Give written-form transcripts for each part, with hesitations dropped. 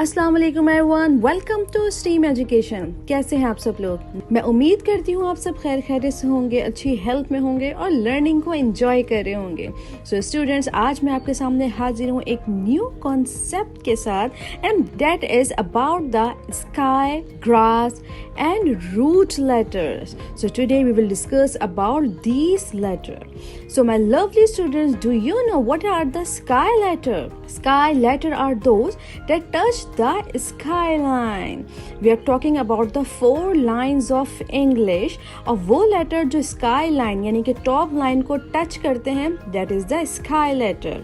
अस्सलाम वालेकुम everyone, welcome to stream education. कैसे हैं आप सब लोग? मैं उम्मीद करती हूँ आप सब खैर खैरियत से होंगे, अच्छी हेल्थ में होंगे और लर्निंग को एंजॉय कर रहे होंगे। सो स्टूडेंट्स, आज मैं आपके सामने हाजिर हूँ एक न्यू कॉन्सेप्ट के साथ and that is about the sky, grass and root letters. So today we will discuss about these letters. So my lovely students, do you know what are the sky letter? Sky letter are those that touch the skyline. We are talking about the 4 lines of English. और वो letter जो skyline यानी कि top line को touch करते हैं, that is the sky letter.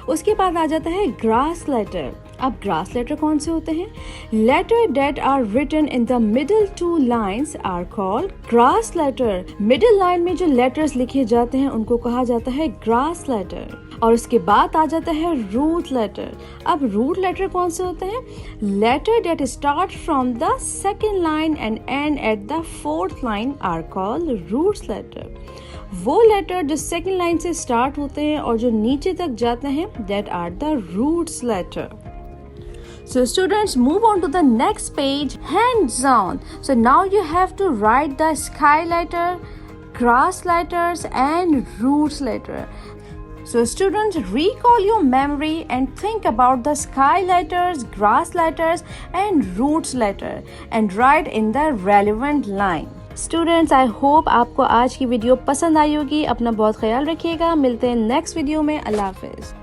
उसके बाद आ जाता है ग्रास लेटर। अब ग्रास लेटर कौन से होते हैं? Letter that are written in the middle 2 lines are called grass letter. Middle line में जो लेटर्स लिखे जाते हैं उनको कहा जाता है ग्रास लेटर। और उसके बाद आ जाता है रूट लेटर। अब रूट लेटर कौन से होते हैं? Letter that start from the second line and end at the 4th line are called roots letter. वो लेटर जो सेकेंड लाइन से स्टार्ट होते हैं और जो नीचे तक जाते हैं, that are the roots letter. So students, move on to the next page, hands on. So now you have to write the sky letter, grass letters and roots letter. So students, recall your memory and think about the sky letters, grass letters and roots letter and write in the relevant line. Students, I hope आपको आज की video पसंद आई होगी। अपना बहुत ख्याल रखिएगा। मिलते हैं नेक्स्ट वीडियो में। अल्लाह हाफिज़।